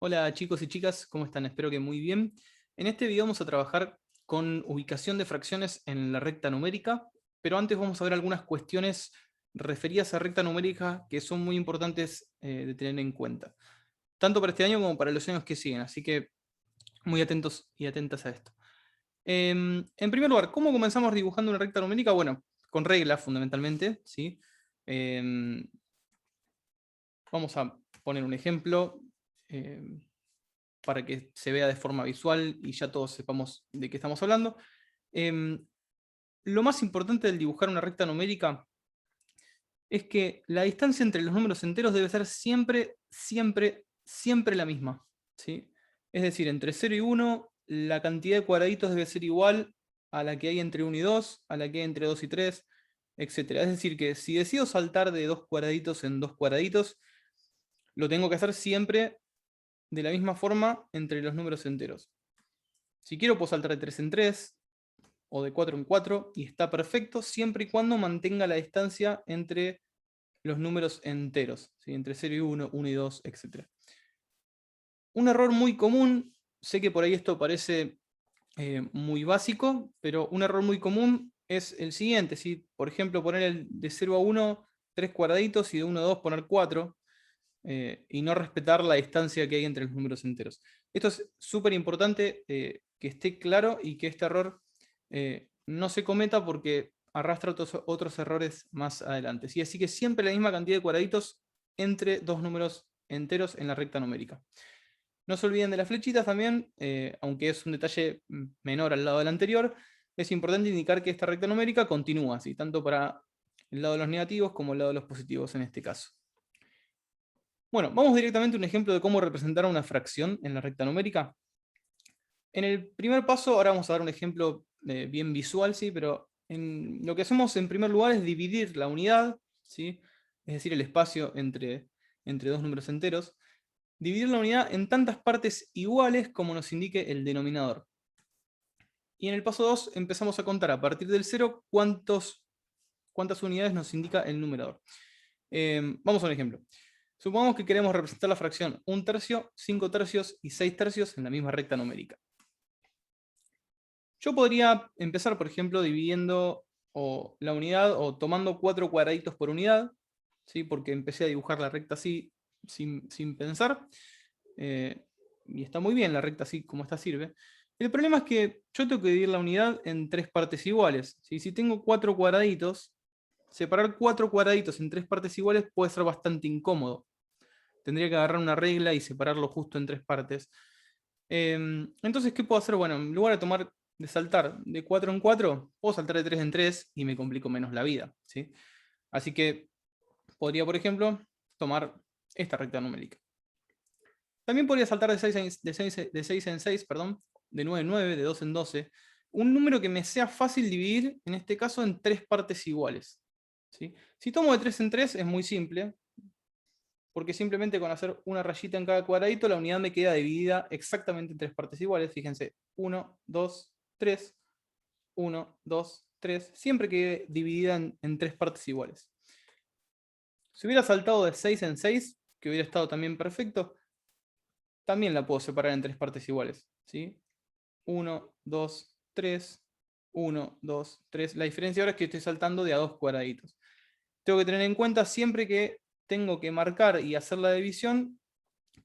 Hola chicos y chicas, ¿cómo están? Espero que muy bien. En este video vamos a trabajar con ubicación de fracciones en la recta numérica, pero antes vamos a ver algunas cuestiones referidas a recta numérica que son muy importantes de tener en cuenta, tanto para este año como para los años que siguen, así que muy atentos y atentas a esto. En primer lugar, ¿cómo comenzamos dibujando una recta numérica? Bueno, con reglas fundamentalmente, ¿sí? Em, Vamos a poner un ejemplo. em, para que se vea de forma visual y ya todos sepamos de qué estamos hablando. Em, lo más importante del dibujar una recta numérica es que la distancia entre los números enteros debe ser siempre, siempre, siempre la misma, ¿sí? Es decir, entre 0 y 1, la cantidad de cuadraditos debe ser igual a la que hay entre 1 y 2, a la que hay entre 2 y 3, etcétera. Es decir, que si decido saltar de 2 cuadraditos en 2 cuadraditos, lo tengo que hacer siempre de la misma forma entre los números enteros. Si quiero puedo saltar de 3 en 3 o de 4 en 4 y está perfecto siempre y cuando mantenga la distancia entre los números enteros, ¿sí? Entre 0 y 1, 1 y 2, etc. Un error muy común, sé que por ahí esto parece muy básico, pero un error muy común es el siguiente, ¿sí? Por ejemplo, poner de 0 a 1 3 cuadraditos y de 1 a 2 poner 4, y no respetar la distancia que hay entre los números enteros. Esto es súper importante que esté claro y que este error no se cometa porque arrastra otros errores más adelante. ¿Sí? Así que siempre la misma cantidad de cuadraditos entre dos números enteros en la recta numérica. No se olviden de las flechitas también, aunque es un detalle menor al lado del anterior, es importante indicar que esta recta numérica continúa, ¿sí? Tanto para el lado de los negativos como el lado de los positivos en este caso. Bueno, vamos directamente a un ejemplo de cómo representar una fracción en la recta numérica. En el primer paso, ahora vamos a dar un ejemplo bien visual, ¿sí? Pero lo que hacemos en primer lugar es dividir la unidad, ¿sí? Es decir, el espacio entre dos números enteros, dividir la unidad en tantas partes iguales como nos indique el denominador. Y en el paso 2 empezamos a contar a partir del 0 cuántas unidades nos indica el numerador. Vamos a un ejemplo. Supongamos que queremos representar la fracción 1/3, 5/3 y 6/3 en la misma recta numérica. Yo podría empezar, por ejemplo, dividiendo la unidad o tomando 4 cuadraditos por unidad, ¿sí? Porque empecé a dibujar la recta así sin pensar. eh, y está muy bien la recta así como está sirve. El problema es que yo tengo que dividir la unidad en tres partes iguales, ¿sí? Si tengo 4 cuadraditos, separar 4 cuadraditos en tres partes iguales puede ser bastante incómodo. Tendría que agarrar una regla y separarlo justo en tres partes. Entonces, ¿qué puedo hacer? Bueno, en lugar de saltar de 4 en 4, puedo saltar de 3 en 3 y me complico menos la vida, ¿sí? Así que podría, por ejemplo, tomar esta recta numérica. También podría saltar de seis en 6, perdón, de 9 en 9, de 12 en 12. Un número que me sea fácil dividir, en este caso, en tres partes iguales, ¿sí? Si tomo de 3 en 3 es muy simple, porque simplemente con hacer una rayita en cada cuadradito, la unidad me queda dividida exactamente en tres partes iguales. Fíjense, 1, 2, 3, 1, 2, 3, siempre quede dividida en tres partes iguales. Si hubiera saltado de 6 en 6, que hubiera estado también perfecto, también la puedo separar en tres partes iguales, ¿sí? 1, 2, 3, 1, 2, 3. La diferencia ahora es que estoy saltando de a dos cuadraditos. Tengo que tener en cuenta siempre que tengo que marcar y hacer la división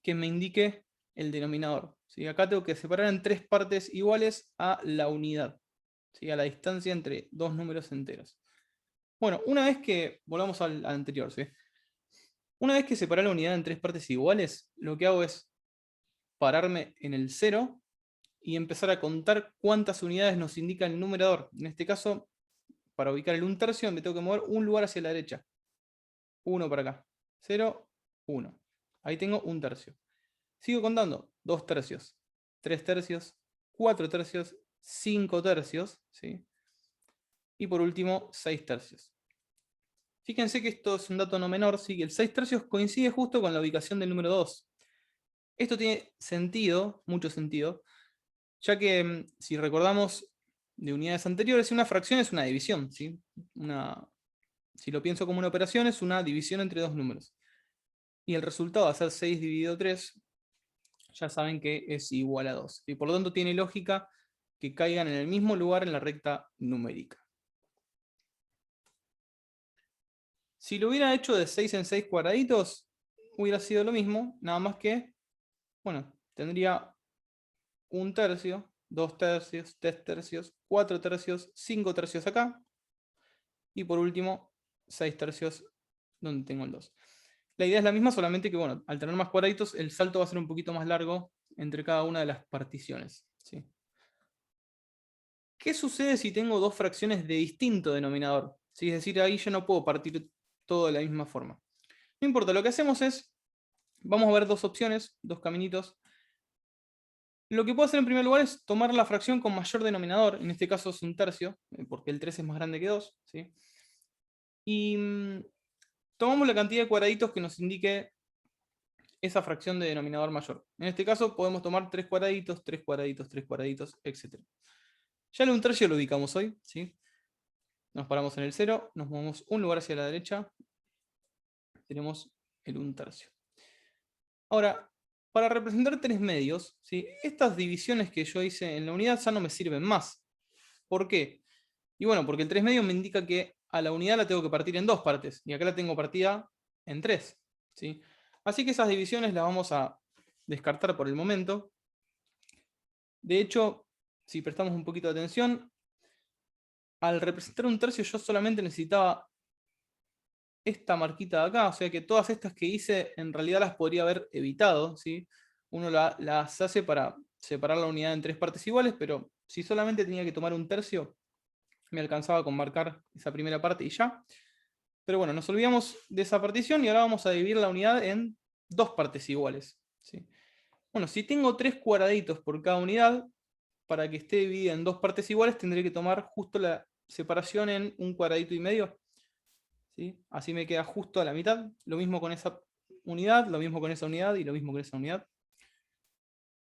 que me indique el denominador, ¿sí? Acá tengo que separar en tres partes iguales a la unidad, ¿sí? A la distancia entre dos números enteros. Bueno, una vez que, volvamos al anterior, ¿sí? Una vez que separé la unidad en tres partes iguales, lo que hago es pararme en el 0 y empezar a contar cuántas unidades nos indica el numerador. En este caso, para ubicar el 1/3, me tengo que mover un lugar hacia la derecha. 1 para acá. 0, 1. Ahí tengo 1/3. Sigo contando. 2/3, 3/3, 4/3, 5/3, ¿sí? Y por último, 6/3. Fíjense que esto es un dato no menor, ¿sí? Que el 6/3 coincide justo con la ubicación del número 2. Esto tiene sentido, mucho sentido, ya que si recordamos de unidades anteriores, una fracción es una división, ¿sí? Si lo pienso como una operación, es una división entre dos números. Y el resultado de hacer 6 dividido 3 ya saben que es igual a 2. Y por lo tanto tiene lógica que caigan en el mismo lugar en la recta numérica. Si lo hubiera hecho de 6 en 6 cuadraditos, hubiera sido lo mismo, nada más que, bueno, tendría 1/3, 2/3, 3/3, 4/3, 5/3 acá, y por último, 6/3 donde tengo el 2. La idea es la misma, solamente que, bueno, al tener más cuadraditos, el salto va a ser un poquito más largo entre cada una de las particiones, ¿sí? ¿Qué sucede si tengo dos fracciones de distinto denominador? ¿Sí? Es decir, ahí yo no puedo partir todo de la misma forma. No importa, lo que hacemos es, vamos a ver dos opciones, dos caminitos. Lo que puedo hacer en primer lugar es tomar la fracción con mayor denominador, en este caso es 1/3, porque el 3 es más grande que 2, ¿sí? Y tomamos la cantidad de cuadraditos que nos indique esa fracción de denominador mayor. En este caso podemos tomar 3 cuadraditos, 3 cuadraditos, 3 cuadraditos, etc. Ya el 1/3 lo ubicamos hoy, ¿sí? Nos paramos en el 0, nos movemos un lugar hacia la derecha, tenemos el 1/3. Ahora, para representar 3 medios, ¿sí? Estas divisiones que yo hice en la unidad ya no me sirven más. ¿Por qué? Y bueno, porque el 3 medios me indica que a la unidad la tengo que partir en dos partes, y acá la tengo partida en 3, ¿sí? Así que esas divisiones las vamos a descartar por el momento. De hecho, si prestamos un poquito de atención, al representar 1/3 yo solamente necesitaba esta marquita de acá, o sea que todas estas que hice en realidad las podría haber evitado, ¿sí? Uno las hace para separar la unidad en 3 partes iguales, pero si solamente tenía que tomar 1/3, me alcanzaba con marcar esa primera parte y ya. Pero bueno, nos olvidamos de esa partición y ahora vamos a dividir la unidad en dos partes iguales, ¿sí? Bueno, si tengo 3 cuadraditos por cada unidad, para que esté dividida en dos partes iguales tendré que tomar justo la separación en 1 cuadradito y medio, ¿sí? Así me queda justo a la mitad. Lo mismo con esa unidad, lo mismo con esa unidad y lo mismo con esa unidad.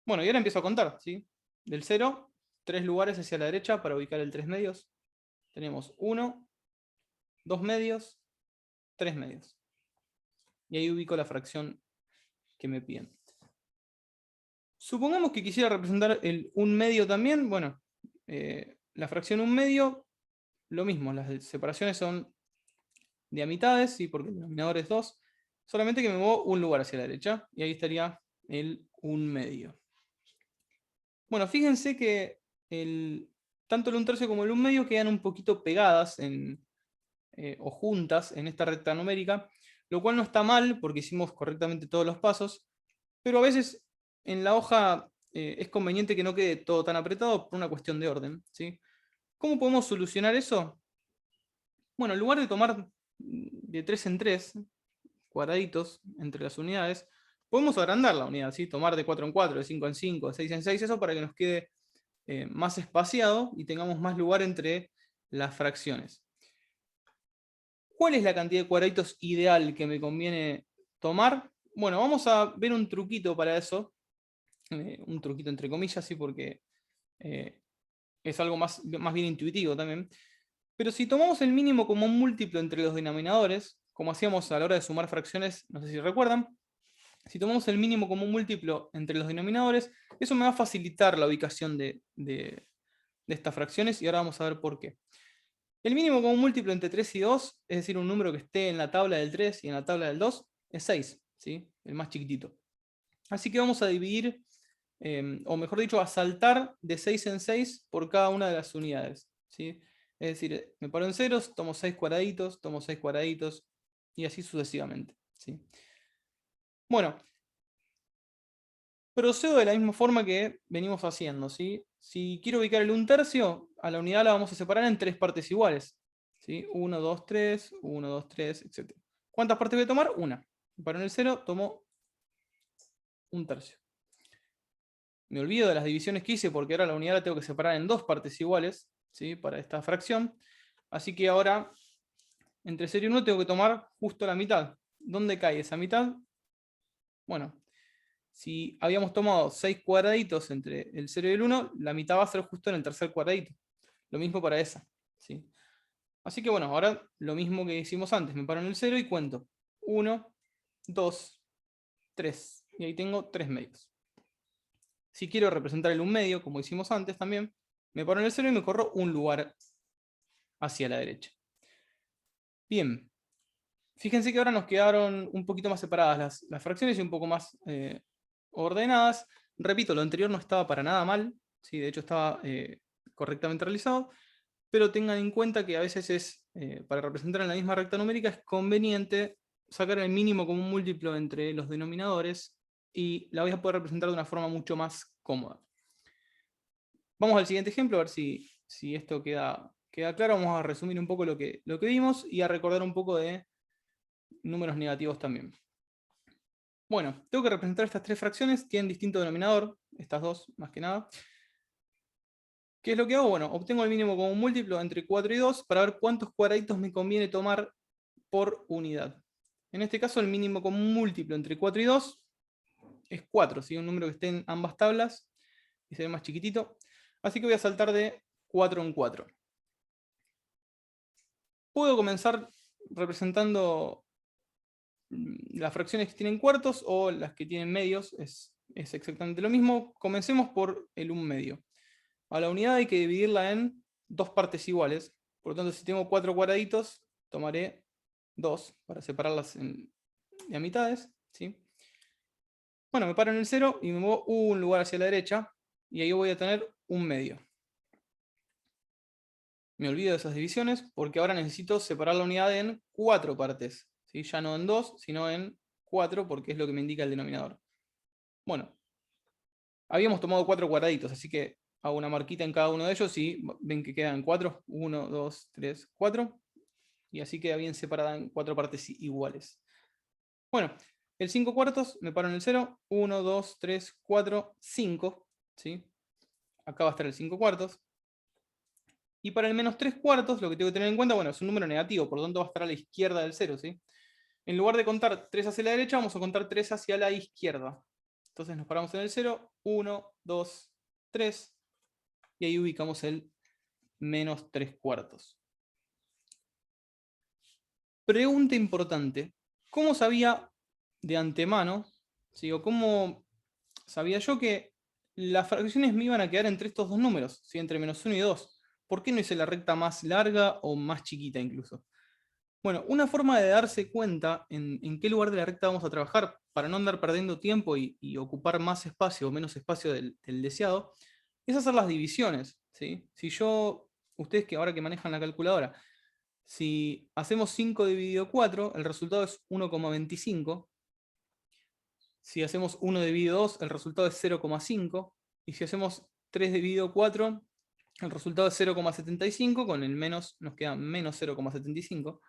Bueno, y ahora empiezo a contar, ¿sí? Del 0, 3 lugares hacia la derecha para ubicar el 3 medios. Tenemos 1, 2 medios, 3 medios. Y ahí ubico la fracción que me piden. Supongamos que quisiera representar el 1 medio también. Bueno, la fracción 1 medio, lo mismo, las separaciones son de a mitades, ¿sí? Porque el denominador es 2. Solamente que me muevo un lugar hacia la derecha. Y ahí estaría el 1 medio. Bueno, fíjense que tanto el 1/3 como el 1 medio quedan un poquito pegadas o juntas en esta recta numérica, lo cual no está mal porque hicimos correctamente todos los pasos, pero a veces en la hoja es conveniente que no quede todo tan apretado por una cuestión de orden, ¿sí? ¿Cómo podemos solucionar eso? Bueno, en lugar de tomar de 3 en 3 cuadraditos entre las unidades, podemos agrandar la unidad, ¿sí? Tomar de 4 en 4, de 5 en 5, de 6 en 6, eso para que nos quede más espaciado y tengamos más lugar entre las fracciones. ¿Cuál es la cantidad de cuadraditos ideal que me conviene tomar? Bueno, vamos a ver un truquito para eso. Un truquito entre comillas, sí, porque es algo más bien intuitivo también. Pero si tomamos el mínimo como un múltiplo entre los denominadores, como hacíamos a la hora de sumar fracciones, no sé si recuerdan, si tomamos el mínimo como un múltiplo entre los denominadores, eso me va a facilitar la ubicación de estas fracciones y ahora vamos a ver por qué. El mínimo como un múltiplo entre 3 y 2, es decir, un número que esté en la tabla del 3 y en la tabla del 2, es 6, ¿sí? El más chiquitito. Así que vamos a dividir, o mejor dicho, a saltar de 6 en 6 por cada una de las unidades, ¿sí? Es decir, me paro en ceros, tomo 6 cuadraditos, y así sucesivamente, ¿sí? Bueno, procedo de la misma forma que venimos haciendo, ¿sí? Si quiero ubicar el 1/3, a la unidad la vamos a separar en 3 partes iguales, ¿sí? 1, 2, 3, 1, 2, 3, etc. ¿Cuántas partes voy a tomar? Una. Me paro en el 0, tomo 1/3. Me olvido de las divisiones que hice porque ahora la unidad la tengo que separar en 2 partes iguales, ¿sí? Para esta fracción. Así que ahora, entre 0 y 1 tengo que tomar justo la mitad. ¿Dónde cae esa mitad? Bueno, si habíamos tomado 6 cuadraditos entre el 0 y el 1, la mitad va a ser justo en el tercer cuadradito. Lo mismo para esa, ¿sí? Así que bueno, ahora lo mismo que hicimos antes. Me paro en el 0 y cuento. 1, 2, 3. Y ahí tengo 3 medios. Si quiero representar el 1/2, como hicimos antes también, me paro en el 0 y me corro un lugar hacia la derecha. Bien, fíjense que ahora nos quedaron un poquito más separadas las fracciones y un poco más ordenadas. Repito, lo anterior no estaba para nada mal, ¿sí? De hecho estaba correctamente realizado, pero tengan en cuenta que a veces para representar en la misma recta numérica es conveniente sacar el mínimo común múltiplo entre los denominadores y la voy a poder representar de una forma mucho más cómoda. Vamos al siguiente ejemplo, a ver si esto queda claro. Vamos a resumir un poco lo que vimos y a recordar un poco de números negativos también. Bueno, tengo que representar estas tres fracciones, tienen distinto denominador, estas dos más que nada. ¿Qué es lo que hago? Bueno, obtengo el mínimo común múltiplo entre 4 y 2 para ver cuántos cuadraditos me conviene tomar por unidad. En este caso el mínimo común múltiplo entre 4 y 2 es 4, ¿sí? Un número que esté en ambas tablas y se ve más chiquitito. Así que voy a saltar de 4 en 4. Puedo comenzar representando las fracciones que tienen cuartos o las que tienen medios, es exactamente lo mismo. Comencemos por el 1/2. A la unidad hay que dividirla en dos partes iguales. Por lo tanto, si tengo 4 cuadraditos, tomaré 2 para separarlas a mitades, ¿sí? Bueno, me paro en el 0 y me muevo un lugar hacia la derecha, y ahí voy a tener 1/2. Me olvido de esas divisiones porque ahora necesito separar la unidad en 4 partes, ¿sí? Ya no en 2, sino en 4, porque es lo que me indica el denominador. Bueno, habíamos tomado 4 cuadraditos, así que hago una marquita en cada uno de ellos y ven que quedan 4. 1, 2, 3, 4. Y así queda bien separada en 4 partes iguales. Bueno, el 5 cuartos me paro en el 0. 1, 2, 3, 4, 5. ¿Sí? Acá va a estar el 5 cuartos. Y para el menos 3 cuartos, lo que tengo que tener en cuenta, bueno, es un número negativo, por lo tanto va a estar a la izquierda del 0, ¿sí? En lugar de contar 3 hacia la derecha, vamos a contar 3 hacia la izquierda. Entonces nos paramos en el 0, 1, 2, 3, y ahí ubicamos el menos 3 cuartos. Pregunta importante: ¿cómo sabía de antemano, ¿sí? O cómo sabía yo que las fracciones me iban a quedar entre estos dos números, ¿sí? Entre menos 1 y 2? ¿Por qué no hice la recta más larga o más chiquita incluso? Bueno, una forma de darse cuenta en qué lugar de la recta vamos a trabajar para no andar perdiendo tiempo y ocupar más espacio o menos espacio del deseado, es hacer las divisiones, ¿sí? Si ustedes que ahora que manejan la calculadora, si hacemos 5 dividido 4, el resultado es 1,25. Si hacemos 1 dividido 2, el resultado es 0,5. Y si hacemos 3 dividido 4, el resultado es 0,75. Con el menos nos queda menos 0,75.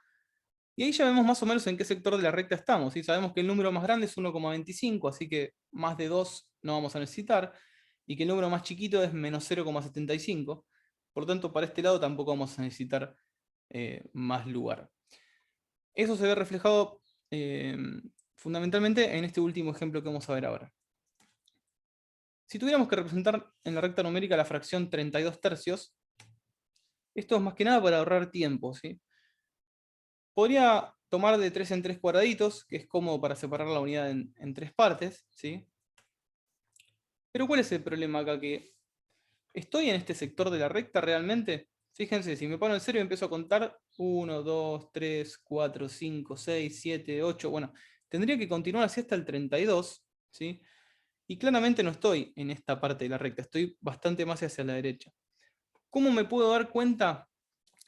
Y ahí ya vemos más o menos en qué sector de la recta estamos, ¿sí? Sabemos que el número más grande es 1,25, así que más de 2 no vamos a necesitar. Y que el número más chiquito es menos 0,75. Por lo tanto, para este lado tampoco vamos a necesitar más lugar. Eso se ve reflejado fundamentalmente en este último ejemplo que vamos a ver ahora. Si tuviéramos que representar en la recta numérica la fracción 32 tercios, esto es más que nada para ahorrar tiempo, ¿sí? Podría tomar de 3 en 3 cuadraditos, que es cómodo para separar la unidad en 3 partes, ¿sí? Pero ¿cuál es el problema acá? Que ¿estoy en este sector de la recta realmente? Fíjense, si me paro en 0 y empiezo a contar 1, 2, 3, 4, 5, 6, 7, 8, bueno, tendría que continuar así hasta el 32, ¿sí? Y claramente no estoy en esta parte de la recta, estoy bastante más hacia la derecha. ¿Cómo me puedo dar cuenta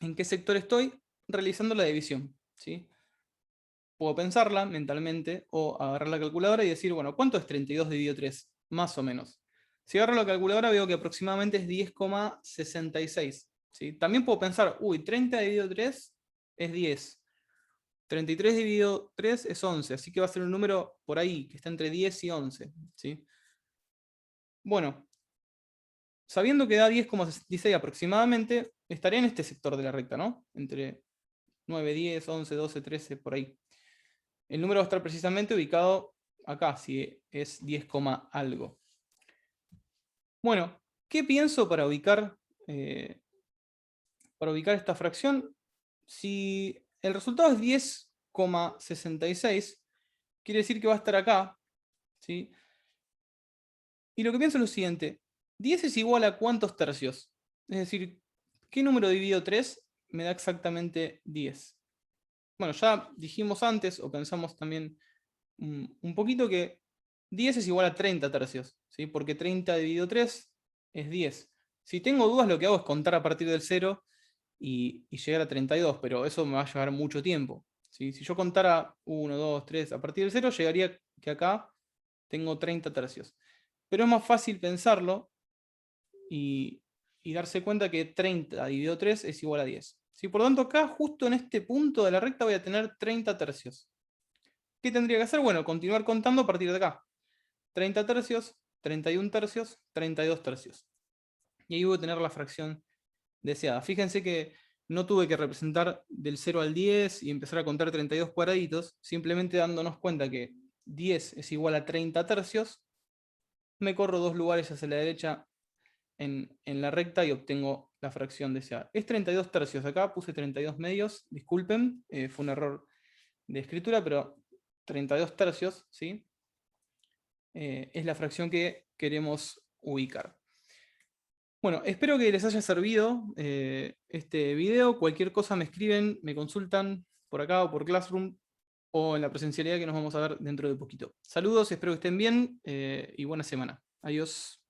en qué sector estoy? Realizando la división, ¿sí? Puedo pensarla mentalmente o agarrar la calculadora y decir, bueno, ¿cuánto es 32 dividido 3? Más o menos. Si agarro la calculadora veo que aproximadamente es 10,66. ¿Sí? También puedo pensar, uy, 30 dividido 3 es 10. 33 dividido 3 es 11, así que va a ser un número por ahí, que está entre 10 y 11. ¿Sí? Bueno, sabiendo que da 10,66 aproximadamente, estaré en este sector de la recta, ¿no? Entre 9, 10, 11, 12, 13, por ahí. El número va a estar precisamente ubicado acá, si es 10, algo. Bueno, ¿qué pienso para ubicar esta fracción? Si el resultado es 10,66, quiere decir que va a estar acá, ¿sí? Y lo que pienso es lo siguiente, 10 es igual a ¿cuántos tercios? Es decir, ¿qué número dividido 3 me da exactamente 10? Bueno, ya dijimos antes, o pensamos también un poquito, que 10 es igual a 30 tercios, ¿sí? Porque 30 dividido 3 es 10. Si tengo dudas, lo que hago es contar a partir del 0 y llegar a 32, pero eso me va a llevar mucho tiempo, ¿sí? Si yo contara 1, 2, 3 a partir del 0, llegaría que acá tengo 30 tercios. Pero es más fácil pensarlo y, y darse cuenta que 30 dividido 3 es igual a 10. ¿Sí? Por lo tanto, acá, justo en este punto de la recta, voy a tener 30 tercios. ¿Qué tendría que hacer? Bueno, continuar contando a partir de acá. 30 tercios, 31 tercios, 32 tercios. Y ahí voy a tener la fracción deseada. Fíjense que no tuve que representar del 0 al 10 y empezar a contar 32 cuadraditos, simplemente dándonos cuenta que 10 es igual a 30 tercios, me corro 2 lugares hacia la derecha en la recta y obtengo la fracción deseada. Es 32 tercios, acá puse 32 medios, disculpen, fue un error de escritura, pero 32 tercios, ¿sí? Es la fracción que queremos ubicar. Bueno, espero que les haya servido este video. Cualquier cosa me escriben, me consultan por acá o por Classroom o en la presencialidad que nos vamos a ver dentro de poquito. Saludos, espero que estén bien y buena semana. Adiós.